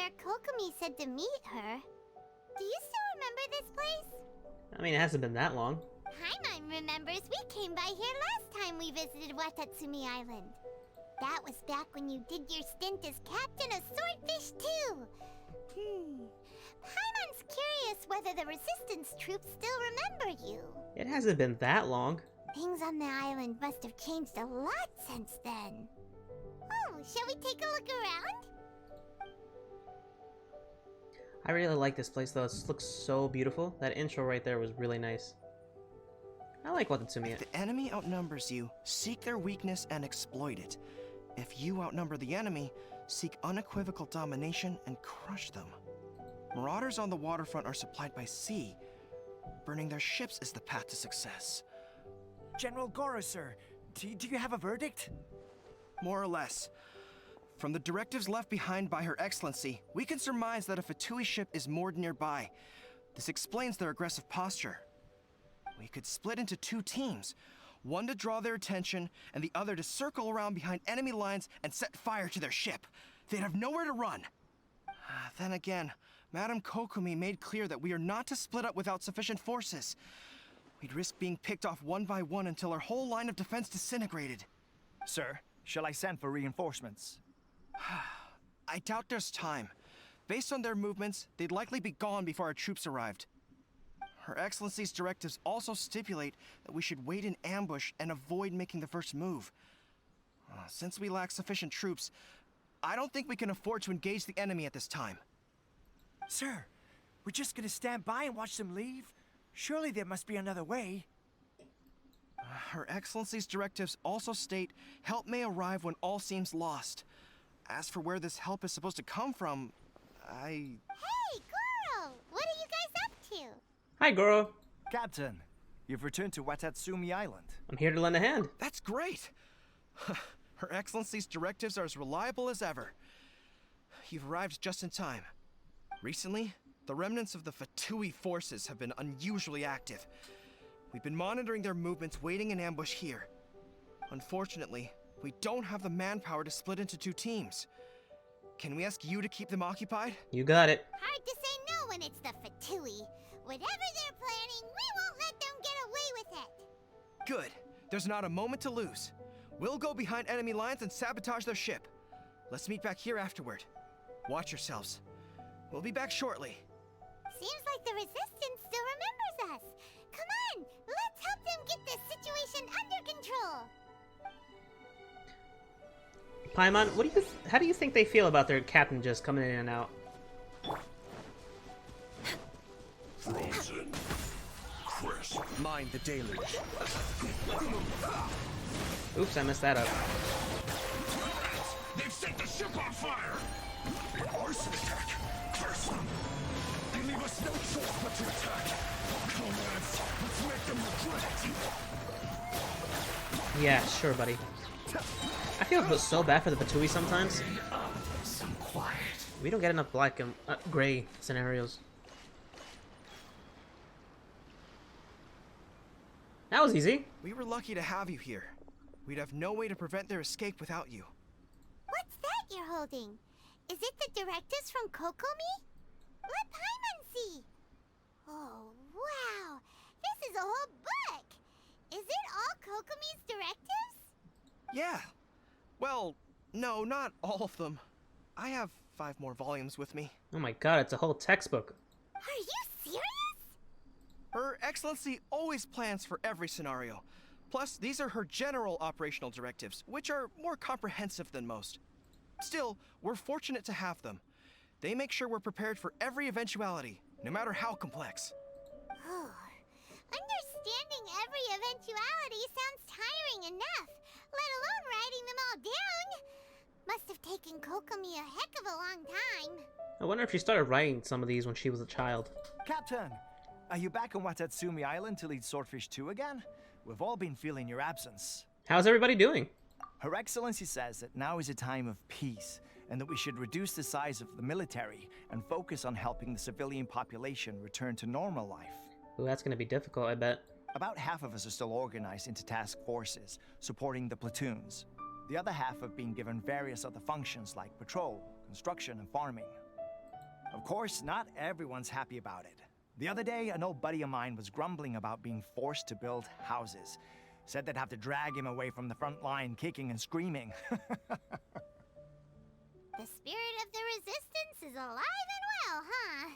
where Kokomi said to meet her. Do you still remember this place? I mean, it hasn't been that long. Paimon remembers we came by here last time we visited Watatsumi Island. That was back when you did your stint as captain of Swordfish too. Paimon's curious whether the resistance troops still remember you. It hasn't been that long. Things on the island must have changed a lot since then. Oh, shall we take a look around? I really like this place though. It looks so beautiful. That intro right there was really nice. I like Watatsumi. If the enemy outnumbers you, seek their weakness and exploit it. If you outnumber the enemy, seek unequivocal domination and crush them. Marauders on the waterfront are supplied by sea. Burning their ships is the path to success. General Goro, sir, do you have a verdict? More or less. From the directives left behind by Her Excellency, we can surmise that a Fatui ship is moored nearby. This explains their aggressive posture. We could split into two teams, one to draw their attention, and the other to circle around behind enemy lines and set fire to their ship. They'd have nowhere to run. Then again, Madame Kokomi made clear that we are not to split up without sufficient forces. We'd risk being picked off one by one until our whole line of defense disintegrated. Sir, shall I send for reinforcements? I doubt there's time. Based on their movements, they'd likely be gone before our troops arrived. Her Excellency's directives also stipulate that we should wait in ambush and avoid making the first move. Since we lack sufficient troops, I don't think we can afford to engage the enemy at this time. Sir, we're just gonna stand by and watch them leave? Surely there must be another way. Her Excellency's directives also state help may arrive when all seems lost. As for where this help is supposed to come from, Hey, Goro! What are you guys up to? Hi, Goro. Captain, you've returned to Watatsumi Island. I'm here to lend a hand. That's great! Her Excellency's directives are as reliable as ever. You've arrived just in time. Recently, the remnants of the Fatui forces have been unusually active. We've been monitoring their movements, waiting in ambush here. Unfortunately, we don't have the manpower to split into two teams. Can we ask you to keep them occupied? You got it. Hard to say no when it's the Fatui. Whatever they're planning, we won't let them get away with it. Good. There's not a moment to lose. We'll go behind enemy lines and sabotage their ship. Let's meet back here afterward. Watch yourselves. We'll be back shortly. Seems like the Resistance still remembers us. Come on, let's help them get this situation under control. Paimon, how do you think they feel about their captain just coming in and out? Frozen. Crisp. Mind the deluge. Oops, I messed that up. They've set the ship on fire! The arson attack! Curse them! They leave us no choice but to attack! Comrades, let's make them regret it! Yeah, sure, buddy. I feel so bad for the Fatui sometimes. Some quiet. We don't get enough black and gray scenarios. That was easy. We were lucky to have you here. We'd have no way to prevent their escape without you. What's that you're holding? Is it the directives from Kokomi? Let Paimon see. Oh, wow. This is a whole book. Is it all Kokomi's directives? Yeah. Well, no, not all of them. I have 5 more volumes with me. Oh my god, it's a whole textbook. Are you serious? Her Excellency always plans for every scenario. Plus, these are her general operational directives, which are more comprehensive than most. Still, we're fortunate to have them. They make sure we're prepared for every eventuality, no matter how complex. Oh, understanding every eventuality sounds tiring enough, let alone writing them all down. Must have taken Kokomi a heck of a long time. I wonder if she started writing some of these when she was a child. Captain, are you back on Watatsumi Island to lead Swordfish 2 again? We've all been feeling your absence. How's everybody doing? Her Excellency says that now is a time of peace, and that we should reduce the size of the military and focus on helping the civilian population return to normal life. Ooh, that's gonna be difficult, I bet. About half of us are still organized into task forces, supporting the platoons. The other half have been given various other functions like patrol, construction, and farming. Of course, not everyone's happy about it. The other day, an old buddy of mine was grumbling about being forced to build houses. Said they'd have to drag him away from the front line, kicking and screaming. The spirit of the resistance is alive and well, huh?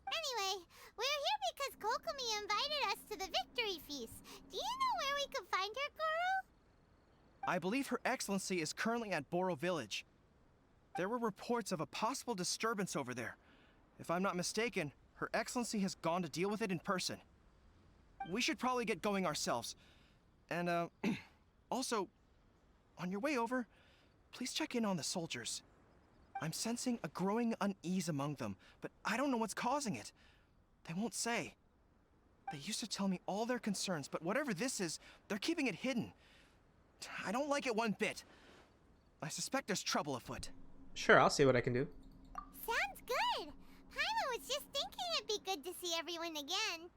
Anyway, we're here because Kokomi invited us to the victory feast. Do you know where we can find her, Guru? I believe Her Excellency is currently at Boro Village. There were reports of a possible disturbance over there. If I'm not mistaken, Her Excellency has gone to deal with it in person. We should probably get going ourselves. And, also, on your way over, please check in on the soldiers. I'm sensing a growing unease among them, but I don't know what's causing it. They won't say. They used to tell me all their concerns, but whatever this is, they're keeping it hidden. I don't like it one bit. I suspect there's trouble afoot. Sure, I'll see what I can do. Sounds good. Paimon was just thinking it'd be good to see everyone again.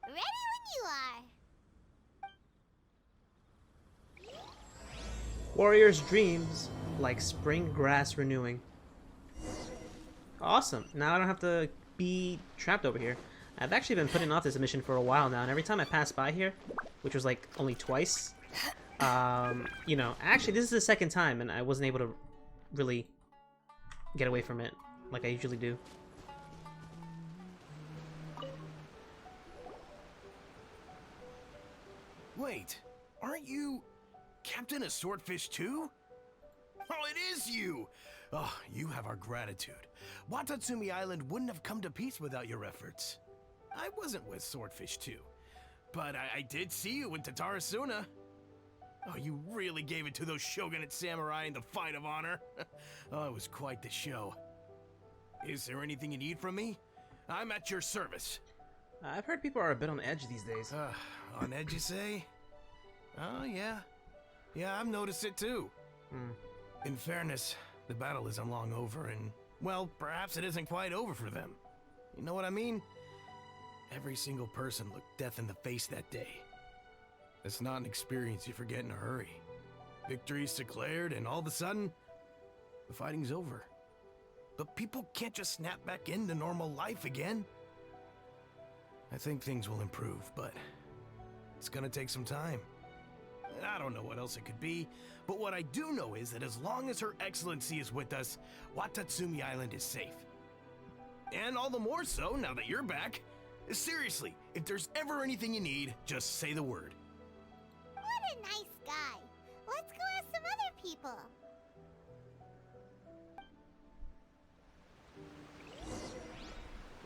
Ready when you are. Warrior's dreams, like spring grass renewing. Awesome. Now I don't have to be trapped over here. I've actually been putting off this mission for a while now, and every time I pass by here, which was like only twice, you know, actually this is the second time, and I wasn't able to really get away from it like I usually do. Wait, aren't you Captain of Swordfish too? Oh, it is you! Oh, you have our gratitude. Watatsumi Island wouldn't have come to peace without your efforts. I wasn't with Swordfish too, but I did see you in Tatarasuna. Oh, you really gave it to those shogunate samurai in the fight of honor. Oh, it was quite the show. Is there anything you need from me? I'm at your service. I've heard people are a bit on edge these days. On edge, you say? Oh, yeah. Yeah, I've noticed it too. In fairness, the battle isn't long over, and, well, perhaps it isn't quite over for them. You know what I mean? Every single person looked death in the face that day. It's not an experience you forget in a hurry. Victory's declared, and all of a sudden, the fighting's over. But people can't just snap back into normal life again. I think things will improve, but it's gonna take some time. I don't know what else it could be, but what I do know is that as long as Her Excellency is with us, Watatsumi Island is safe. And all the more so now that you're back. Seriously, if there's ever anything you need, just say the word. What a nice guy. Let's go ask some other people.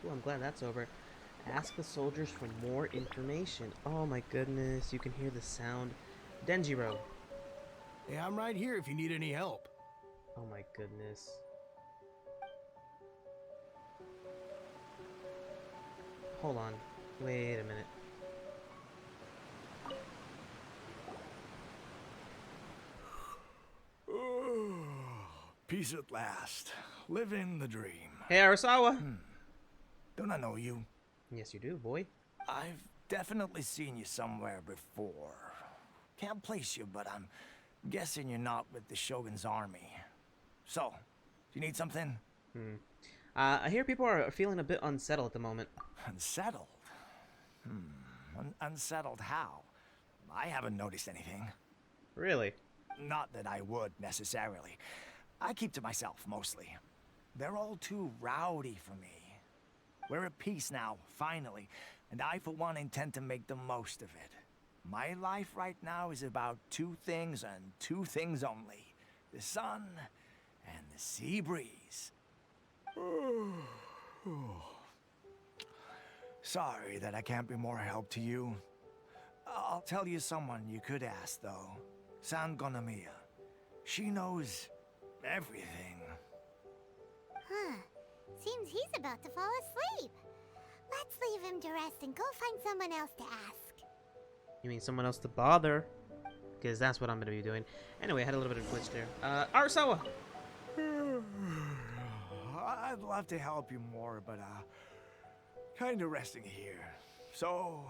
Ooh, I'm glad that's over. Ask the soldiers for more information. Oh my goodness, you can hear the sound. Denjiro. Hey, I'm right here if you need any help. Oh my goodness. Hold on. Wait a minute. Peace at last. Living the dream. Hey, Arasawa! Don't I know you? Yes, you do, boy. I've definitely seen you somewhere before. Can't place you, but I'm guessing you're not with the Shogun's army. So, do you need something? I hear people are feeling a bit unsettled at the moment. Unsettled? Unsettled how? I haven't noticed anything. Really? Not that I would, necessarily. I keep to myself, mostly. They're all too rowdy for me. We're at peace now, finally, and I, for one, intend to make the most of it. My life right now is about two things and two things only. The sun and the sea breeze. Sorry that I can't be more help to you. I'll tell you someone you could ask, though. San Gonomiya. She knows everything. Huh. Seems he's about to fall asleep. Let's leave him to rest and go find someone else to ask. You mean someone else to bother? Because that's what I'm going to be doing. Anyway, I had a little bit of a glitch there. Arasawa! I'd love to help you more, but kinda resting here. So...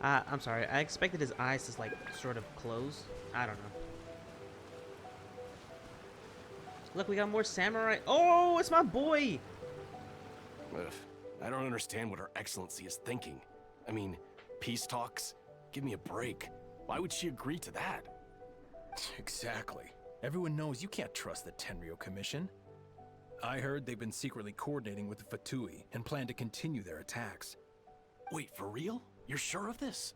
I'm sorry. I expected his eyes to, like, sort of close. I don't know. Look, we got more samurai. Oh, it's my boy. Ugh, I don't understand what Her Excellency is thinking. I mean, peace talks? Give me a break. Why would she agree to that? Exactly. Everyone knows you can't trust the Tenryo Commission. I heard they've been secretly coordinating with the Fatui and plan to continue their attacks. Wait, for real? You're sure of this?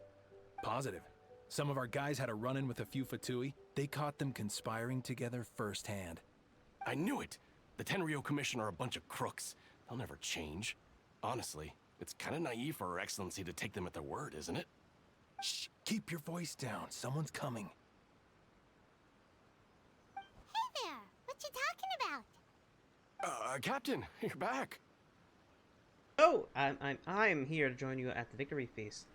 Positive. Some of our guys had a run-in with a few Fatui. They caught them conspiring together firsthand. I knew it! The Tenryo Commission are a bunch of crooks. They'll never change. Honestly, it's kind of naive for Her Excellency to take them at their word, isn't it? Shh! Keep your voice down. Someone's coming. Hey there! What you talking about? Captain, you're back. Oh, I'm here to join you at the victory feast.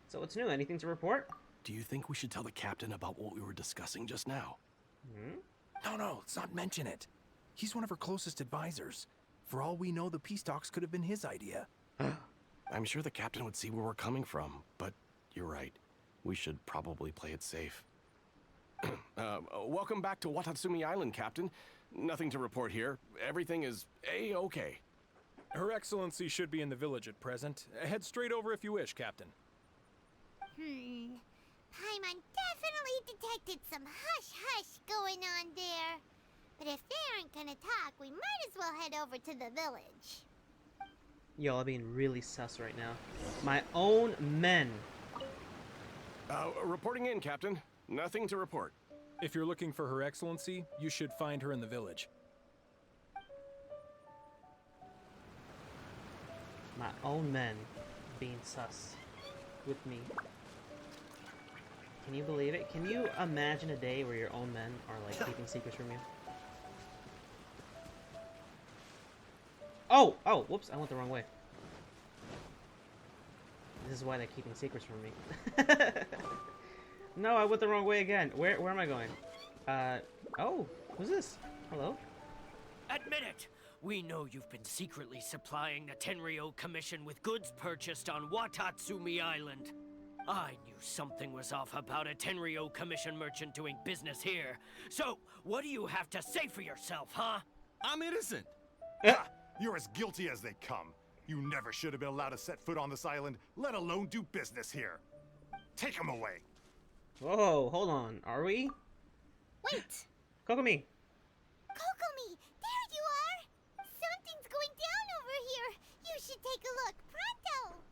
So what's new? Anything to report? Do you think we should tell the captain about what we were discussing just now? No, let's not mention it. He's one of her closest advisors. For all we know, the peace talks could have been his idea. I'm sure the captain would see where we're coming from, but you're right. We should probably play it safe. Welcome back to Watatsumi Island, Captain. Nothing to report here. Everything is A-okay. Her Excellency should be in the village at present. Head straight over if you wish, Captain. Paimon definitely detected some hush-hush going on there. But if they aren't gonna talk, we might as well head over to the village. Y'all are being really sus right now. My own men. Reporting in, Captain. Nothing to report. If you're looking for Her Excellency, you should find her in the village. My own men being sus with me. Can you believe it? Can you imagine a day where your own men are like keeping secrets from you? Oh, whoops, I went the wrong way. This is why they're keeping secrets from me. No, I went the wrong way again. Where am I going? Oh, who's this? Hello? Admit it! We know you've been secretly supplying the Tenryo Commission with goods purchased on Watatsumi Island. I knew something was off about a Tenryo Commission merchant doing business here. So, what do you have to say for yourself, huh? I'm innocent. You're as guilty as they come. You never should have been allowed to set foot on this island, let alone do business here. Take him away. Whoa, hold on. Are we? Wait! Kokomi! Kokomi! There you are! Something's going down over here! You should take a look, pronto!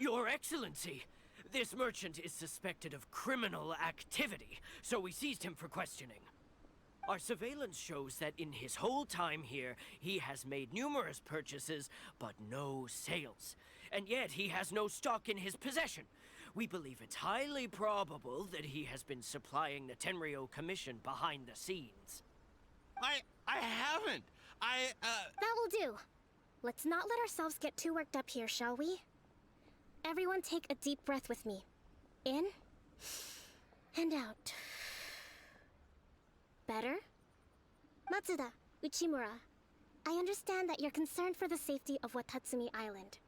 Your Excellency, this merchant is suspected of criminal activity, so we seized him for questioning. Our surveillance shows that in his whole time here, he has made numerous purchases, but no sales. And yet he has no stock in his possession. We believe it's highly probable that he has been supplying the Tenryo Commission behind the scenes. I haven't. That will do. Let's not let ourselves get too worked up here, shall we? Everyone take a deep breath with me. In and out. Better? Matsuda, Uchimura, I understand that you're concerned for the safety of Watatsumi Island.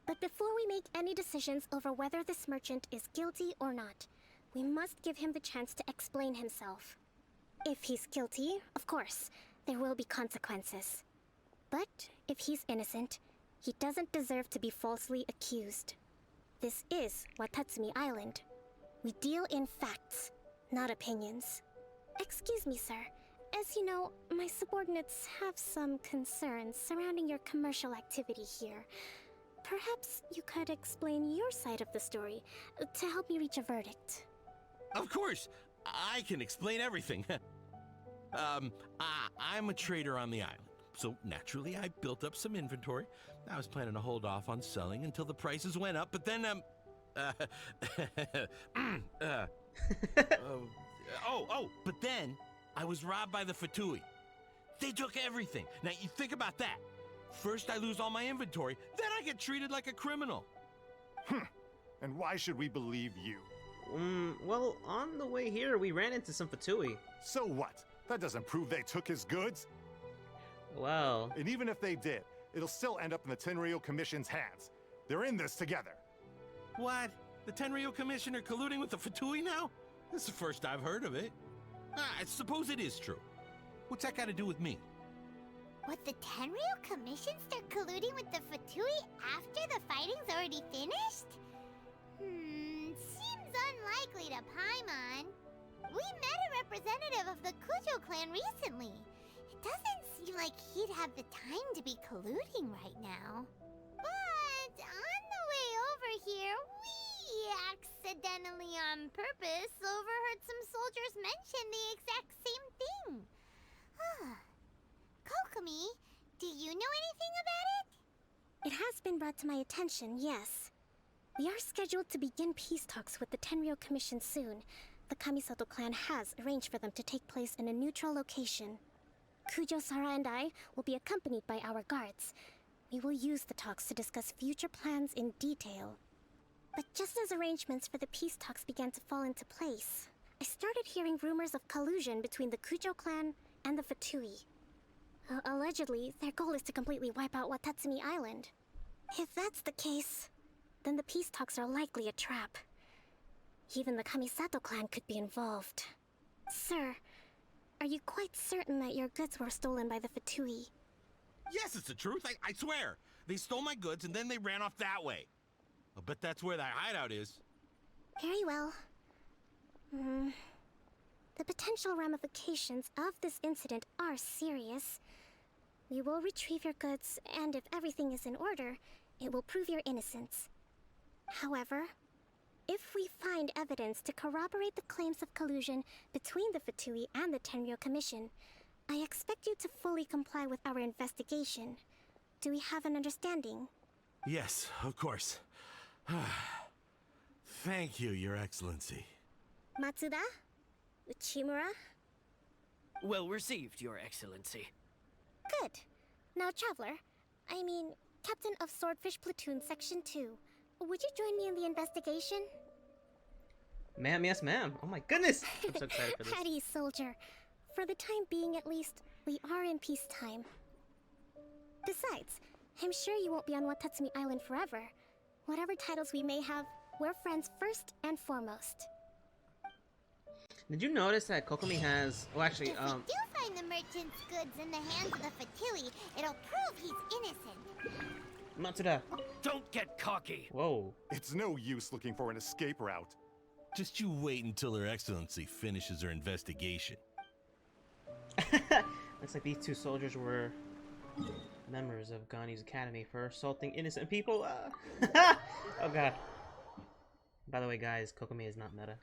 But before we make any decisions over whether this merchant is guilty or not, we must give him the chance to explain himself. If he's guilty, of course, there will be consequences. But if he's innocent, he doesn't deserve to be falsely accused. This is Watatsumi Island. We deal in facts, not opinions. Excuse me, sir. As you know, my subordinates have some concerns surrounding your commercial activity here. Perhaps you could explain your side of the story to help me reach a verdict. Of course, I can explain everything. I'm a trader on the island, so naturally I built up some inventory. I was planning to hold off on selling until the prices went up, but then, but then I was robbed by the Fatui. They took everything. Now, you think about that. First I lose all my inventory, then I get treated like a criminal. And why should we believe you? Well, on the way here, we ran into some Fatui. So what? That doesn't prove they took his goods. Well... And even if they did, it'll still end up in the Tenryo Commission's hands. They're in this together. What? The Tenryo Commissioner colluding with the Fatui now? This is the first I've heard of it. I suppose it is true. What's that got to do with me? Would the Tenryou Commission start colluding with the Fatui after the fighting's already finished? Seems unlikely to Paimon. We met a representative of the Kujo clan recently. It doesn't seem like he'd have the time to be colluding right now. But on the way over here, we accidentally on purpose overheard some soldiers mention the exact same thing. Kokomi, do you know anything about it? It has been brought to my attention, yes. We are scheduled to begin peace talks with the Tenryou Commission soon. The Kamisato clan has arranged for them to take place in a neutral location. Kujo-Sara and I will be accompanied by our guards. We will use the talks to discuss future plans in detail. But just as arrangements for the peace talks began to fall into place, I started hearing rumors of collusion between the Kujo clan and the Fatui. Allegedly, their goal is to completely wipe out Watatsumi Island. If that's the case, then the peace talks are likely a trap. Even the Kamisato clan could be involved. Sir, are you quite certain that your goods were stolen by the Fatui? Yes, it's the truth. I swear. They stole my goods and then they ran off that way. I bet that's where that hideout is. Very well. The potential ramifications of this incident are serious. We will retrieve your goods, and if everything is in order, it will prove your innocence. However, if we find evidence to corroborate the claims of collusion between the Fatui and the Tenryou Commission, I expect you to fully comply with our investigation. Do we have an understanding? Yes, of course. Thank you, Your Excellency. Matsuda? Uchimura? Well received, Your Excellency. Good. Now, Traveler, Captain of Swordfish Platoon Section 2, would you join me in the investigation? Ma'am, yes ma'am. Oh my goodness! I'm so excited for this. At ease, soldier. For the time being, at least, we are in peacetime. Besides, I'm sure you won't be on Watatsumi Island forever. Whatever titles we may have, we're friends first and foremost. Did you notice that Kokomi has... Well, actually, If we do find the merchant's goods in the hands of the Fatui, it'll prove he's innocent. Matsuda. Don't get cocky. Whoa. It's no use looking for an escape route. Just you wait until Her Excellency finishes her investigation. Looks like these two soldiers were members of Gani's Academy for assaulting innocent people. Oh god. By the way, guys, Kokomi is not meta.